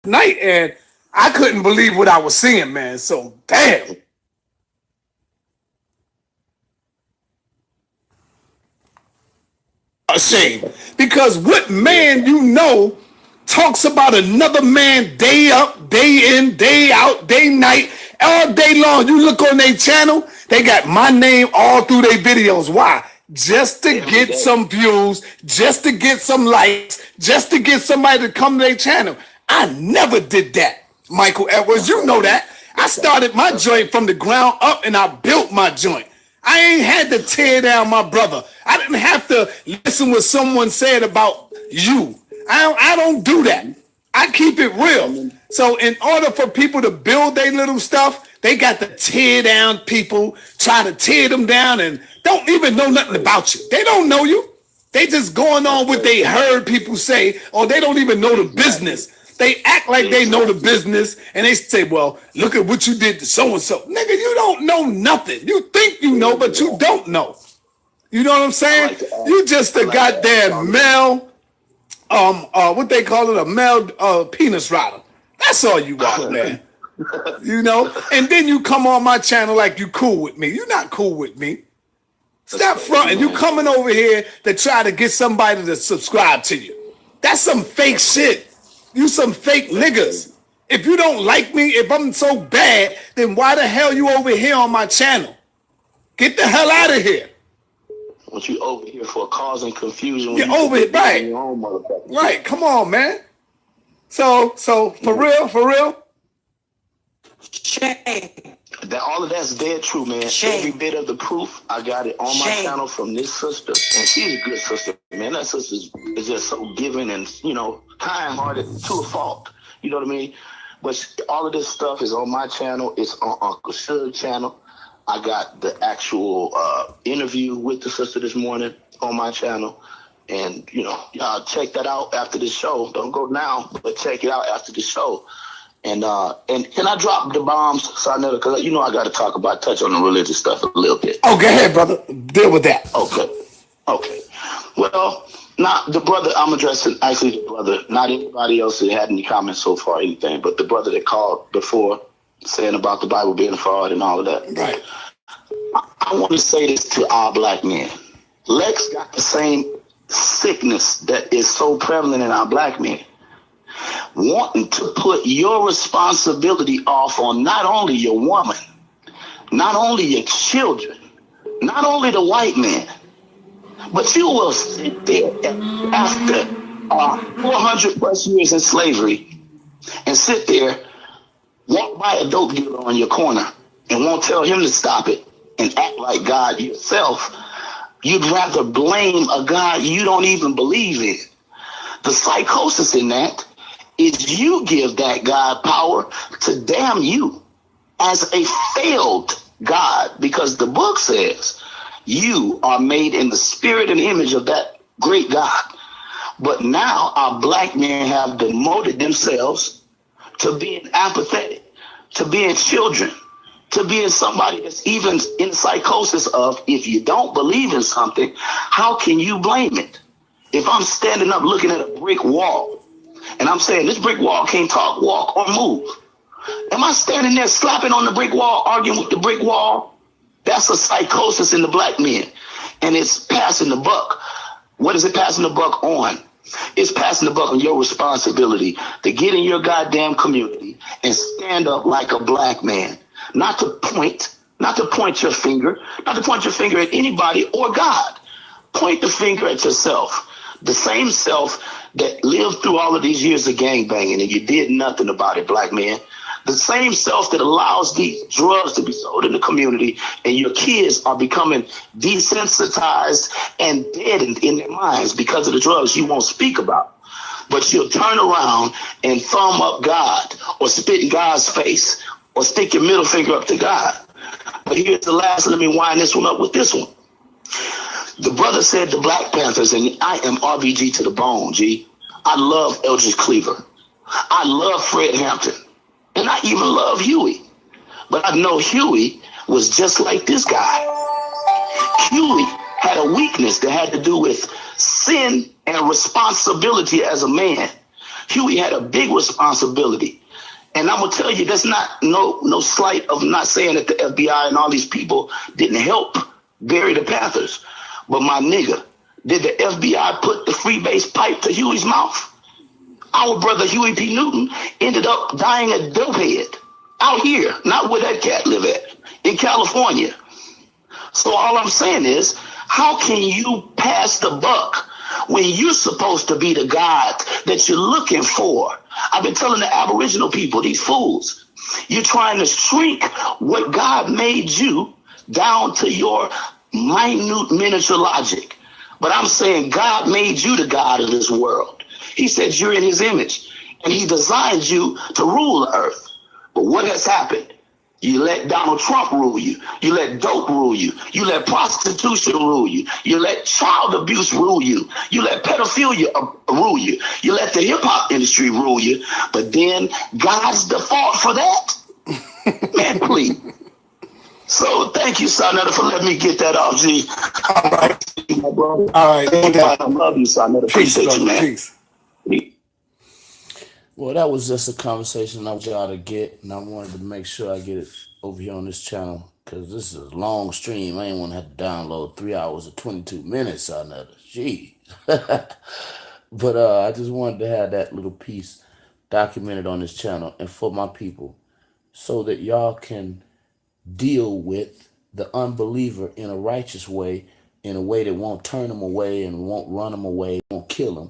night, and I couldn't believe what I was seeing, man. So damn. Ashamed. Because what man you know talks about another man day up, day in, day out, day night, all day long? You look on their channel, they got my name all through their videos. Why? Just to get some views, just to get some likes, just to get somebody to come to their channel. I never did that, Michael Edwards. You know that. I started my joint from the ground up and I built my joint. I ain't had to tear down my brother. I didn't have to listen what someone said about you. I don't do that. I keep it real. So in order for people to build their little stuff, they got to tear down people, try to tear them down, and don't even know nothing about you. They don't know you. They just going on what they heard people say, or they don't even know the business. They act like they know the business, and they say, well, look at what you did to so-and-so. Nigga, you don't know nothing. You think you know, but you don't know. You know what I'm saying? You just a goddamn male, what they call it, a male penis rider. That's all you are, man. You know? And then you come on my channel like you cool with me. You're not cool with me. Stop fronting. You coming over here to try to get somebody to subscribe to you. That's some fake shit. You some fake niggas. If you don't like me, if I'm so bad, then why the hell you over here on my channel? Get the hell out of here. Want you over here for causing confusion? You're over here, right? Right. Come on, man. So for real. Shame. That all of that's dead true, man. Shame. Every bit of the proof, I got it on my channel from this sister, and she's a good sister, man. That sister is just so giving and kind-hearted to a fault. You know what I mean? But all of this stuff is on my channel. It's on Uncle Suge's channel. I got the actual interview with the sister this morning on my channel. And, y'all check that out after the show. Don't go now, but check it out after the show. And can I drop the bombs, Sarnetta? Because, I got to touch on the religious stuff a little bit. Oh, go ahead, brother. Deal with that. Okay. Well, not the brother I'm addressing, actually the brother, not anybody else that had any comments so far, anything, but the brother that called before saying about the Bible being a fraud and all of that. Right. I want to say this to all black men. Lex got the same sickness that is so prevalent in our black men. Wanting to put your responsibility off on not only your woman, not only your children, not only the white man, but you will sit there after 400 plus years in slavery and sit there, walk by a dope dealer on your corner and won't tell him to stop it and act like God yourself. You'd rather blame a God you don't even believe in. The psychosis in that is you give that God power to damn you as a failed God, because the book says you are made in the spirit and image of that great God. But now our black men have demoted themselves to being apathetic, to being children, to being somebody that's even in psychosis of, if you don't believe in something, how can you blame it? If I'm standing up looking at a brick wall and I'm saying this brick wall can't talk, walk, or move, am I standing there slapping on the brick wall, arguing with the brick wall? That's a psychosis in the black men. And it's passing the buck. What is it passing the buck on? It's passing the buck on your responsibility to get in your goddamn community and stand up like a black man. Not to point your finger, not to point your finger at anybody or God. Point the finger at yourself. The same self that lived through all of these years of gangbanging and you did nothing about it, black man. The same self that allows these drugs to be sold in the community and your kids are becoming desensitized and dead in their minds because of the drugs you won't speak about. But you'll turn around and thumb up God or spit in God's face or stick your middle finger up to God. But here's the last, let me wind this one up with this one. The brother said the Black Panthers, and I am RBG to the bone, G. I love Eldridge Cleaver. I love Fred Hampton. And I even love Huey. But I know Huey was just like this guy. Huey had a weakness that had to do with sin and responsibility as a man. Huey had a big responsibility. And I'm gonna tell you, that's not no slight of not saying that the FBI and all these people didn't help bury the Panthers. But my nigga, did the FBI put the freebase pipe to Huey's mouth? Our brother Huey P. Newton ended up dying a dopehead out here, not where that cat live at, in California. So all I'm saying is, how can you pass the buck when you're supposed to be the God that you're looking for? I've been telling the Aboriginal people, these fools, you're trying to shrink what God made you down to your minute miniature logic. But I'm saying God made you the God of this world. He said you're in his image, and he designed you to rule the earth. But what has happened? You let Donald Trump rule you. You let dope rule you. You let prostitution rule you. You let child abuse rule you. You let pedophilia rule you. You let the hip-hop industry rule you. But then God's the fault for that? Man, please. So thank you, Sonetta, for letting me get that off, G. All right. My brother. All right. I love you, Sonetta. Appreciate you, man. Peace. Well, that was just a conversation I want y'all to get, and I wanted to make sure I get it over here on this channel because this is a long stream. I ain't want to have to download 3 hours or 22 minutes on that. Gee. But I just wanted to have that little piece documented on this channel and for my people so that y'all can deal with the unbeliever in a righteous way, in a way that won't turn them away and won't run them away, won't kill them,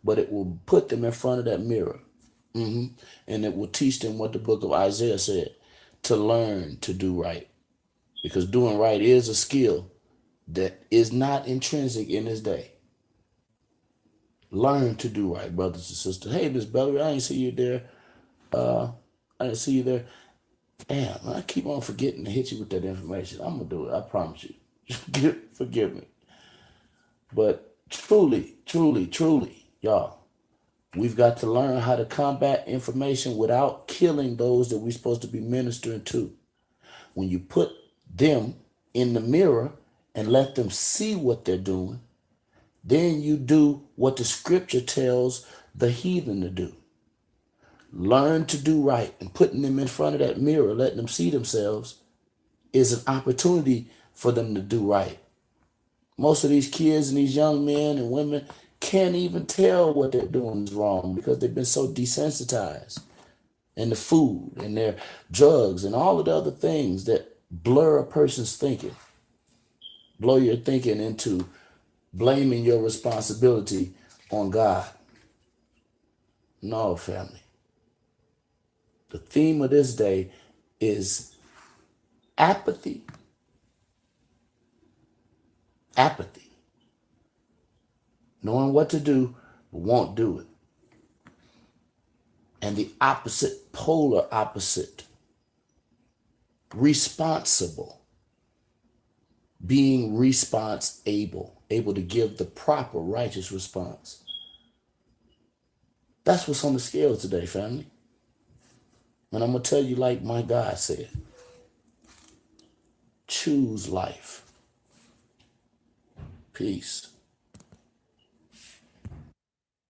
but it will put them in front of that mirror. And it will teach them what the book of Isaiah said, to learn to do right. Because doing right is a skill that is not intrinsic in this day. Learn to do right, brothers and sisters. Hey, Miss Bellery, I ain't see you there. I didn't see you there. Damn, I keep on forgetting to hit you with that information. I'm going to do it. I promise you. Forgive me. But truly, y'all, we've got to learn how to combat information without killing those that we're supposed to be ministering to. When you put them in the mirror and let them see what they're doing, then you do what the scripture tells the heathen to do. Learn to do right, and putting them in front of that mirror, letting them see themselves, is an opportunity for them to do right. Most of these kids and these young men and women can't even tell what they're doing is wrong because they've been so desensitized. And the food and their drugs and all of the other things that blur a person's thinking, blow your thinking into blaming your responsibility on God. No, family. The theme of this day is apathy. Apathy. Knowing what to do, but won't do it. And the opposite, polar opposite, responsible. Being response-able, able to give the proper righteous response. That's what's on the scale today, family. And I'm going to tell you like my God said, choose life. Peace.